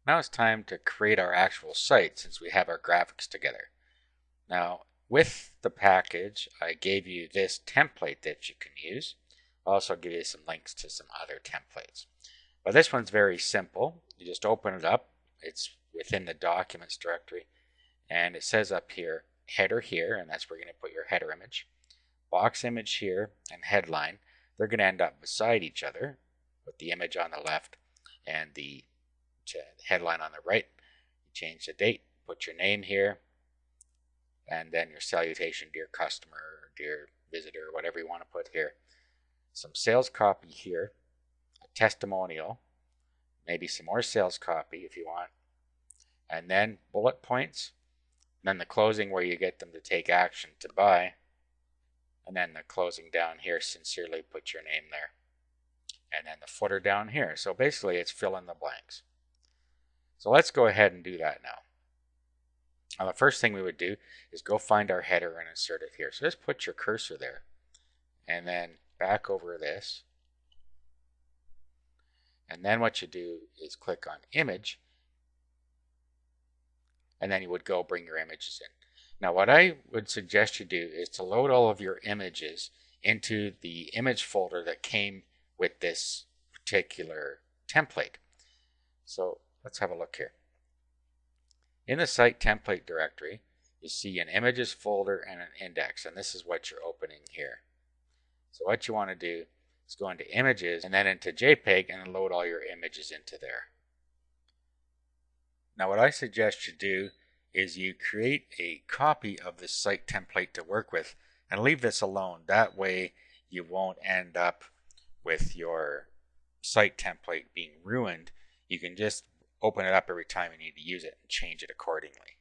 Now it's time to create our actual site since we have our graphics together. Now, with the package, I gave you this template that you can use. I'll also give you some links to some other templates. But this one's very simple. You just open it up. It's within the documents directory. And it says up here, header here, and that's where you're going to put your header image. Box image here and headline. They're going to end up beside each other with the image on the left and the headline on the right. You change the date, put your name here, and then your salutation, dear customer, or dear visitor, whatever you want to put here. Some sales copy here, a testimonial, maybe some more sales copy if you want, and then bullet points, and then the closing where you get them to take action to buy, and then the closing down here, sincerely put your name there, and then the footer down here. So basically it's fill in the blanks. So let's go ahead and do that now. Now the first thing we would do is go find our header and insert it here. So just put your cursor there and then back over this. And then what you do is click on image, and then you would go bring your images in. Now what I would suggest you do is to load all of your images into the image folder that came with this particular template. So let's have a look here. In the site template directory, you see an images folder and an index, and this is what you're opening here. So what you want to do is go into images and then into JPEG and load all your images into there. Now what I suggest you do is you create a copy of this site template to work with and leave this alone. That way you won't end up with your site template being ruined. You can just open it up every time you need to use it and change it accordingly.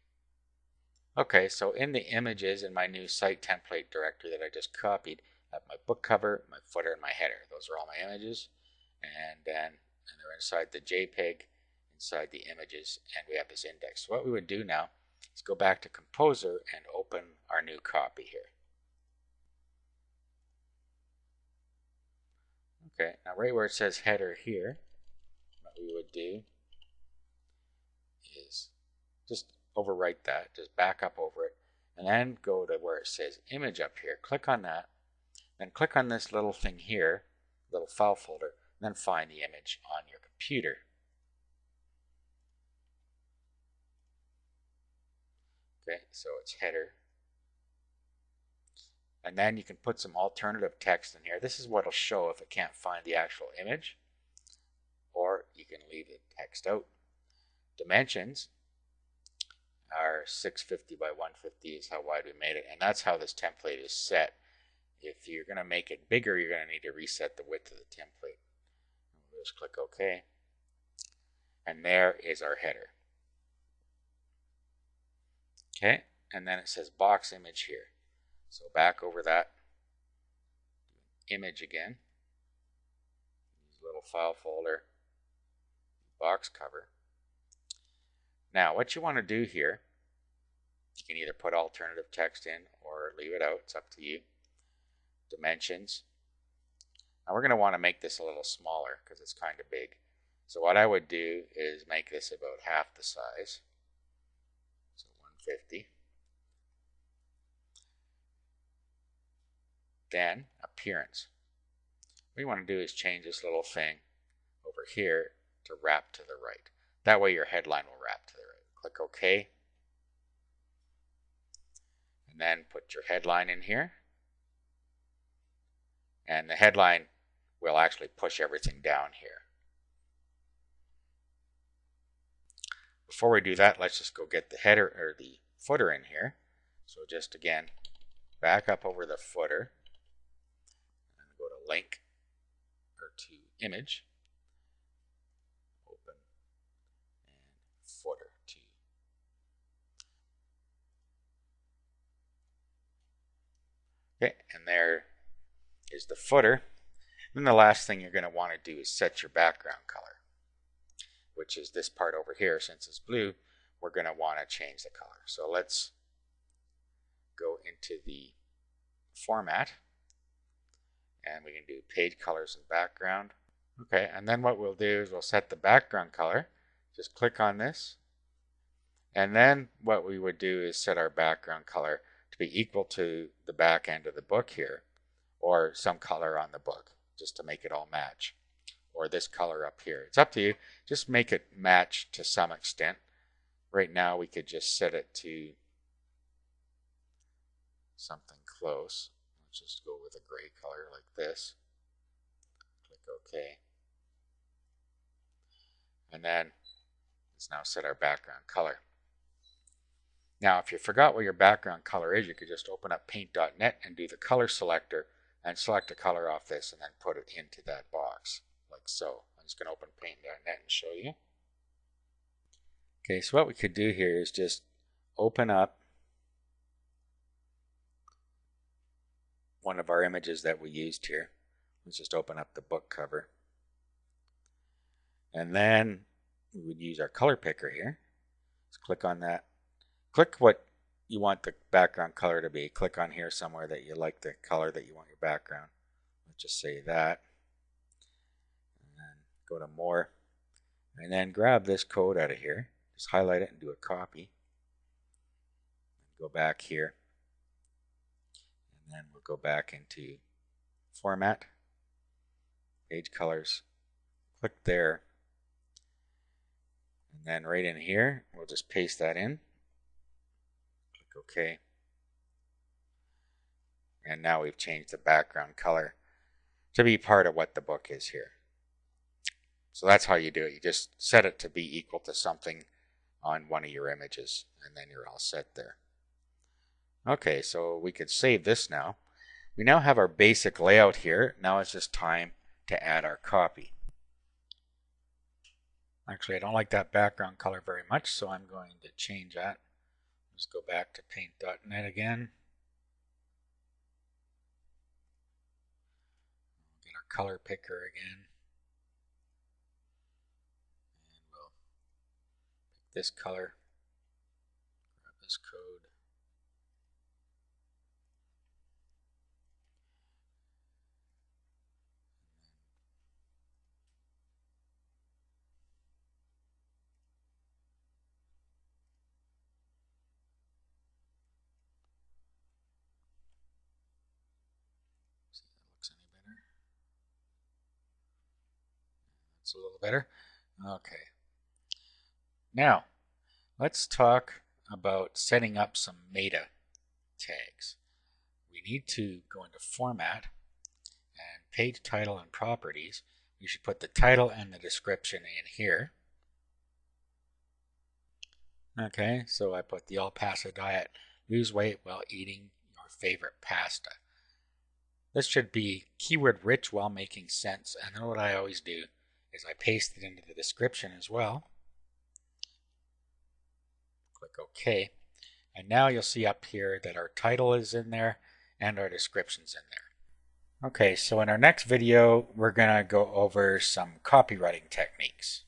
Okay, so in the images in my new site template directory that I just copied, I have my book cover, my footer, and my header. Those are all my images. And then they're inside the JPEG, inside the images, and we have this index. So what we would do now is go back to Composer and open our new copy here. Okay, now right where it says header here, what we would do is just overwrite that, just back up over it, and then go to where it says image up here, click on that, then click on this little thing here, little file folder, and then find the image on your computer. Okay, so it's header. And then you can put some alternative text in here. This is what it'll show if it can't find the actual image, or you can leave the text out. Dimensions are 650 by 150 is how wide we made it, and that's how this template is set. If you're going to make it bigger, you're going to need to reset the width of the template. We'll just click OK, and there is our header. Okay, and then it says box image here. So back over that, image again, use little file folder, box cover. Now what you want to do here, you can either put alternative text in or leave it out, it's up to you. Dimensions. Now we're going to want to make this a little smaller because it's kind of big. So what I would do is make this about half the size, so 150. Then appearance. What you want to do is change this little thing over here to wrap to the right. That way your headline will wrap to the right. Click OK. And then put your headline in here. And the headline will actually push everything down here. Before we do that, let's just go get the header or the footer in here. So just again, back up over the footer. Go to link or to image, open, and footer to. Okay, and there is the footer. Then the last thing you're going to want to do is set your background color, which is this part over here. Since it's blue, we're going to want to change the color. So let's go into the format. And we can do page colors and background. Okay, and then what we'll do is we'll set the background color just click on this. And then what we would do is set our background color to be equal to the back end of the book here, or some color on the book, just to make it all match. Or this color up here. It's up to you. Just make it match to some extent. Right now we could just set it to something close. Let's just go with a gray color like this. Click OK. And then let's now set our background color. Now if you forgot what your background color is, you could just open up paint.net and do the color selector and select a color off this and then put it into that box. Like so. I'm just going to open paint.net and show you. Okay, so what we could do here is just open up one of our images that we used here. Let's just open up the book cover. And then we would use our color picker here. Let's click on that. Click what you want the background color to be. Click on here somewhere that you like the color that you want your background. Let's just say that. Go to more, and then grab this code out of here. Just highlight it and do a copy. Go back here, and then we'll go back into Format, Page Colors. Click there, and then right in here, we'll just paste that in. Click OK. And now we've changed the background color to be part of what the book is here. So that's how you do it. You just set it to be equal to something on one of your images, and then you're all set there. Okay, so we could save this now. We now have our basic layout here. Now it's just time to add our copy. Actually, I don't like that background color very much, so I'm going to change that. Let's go back to paint.net again. Get our color picker again. This color, grab this code, see if that looks any better. That's a little better. Okay. Now, let's talk about setting up some meta tags. We need to go into Format and Page Title and Properties. We should put the title and the description in here. Okay, so I put the All Pasta Diet, lose weight while eating your favorite pasta. This should be keyword rich while making sense, and then what I always do is I paste it into the description as well. Click OK, and now you'll see up here that our title is in there and our description's in there. Okay, so in our next video we're going to go over some copywriting techniques.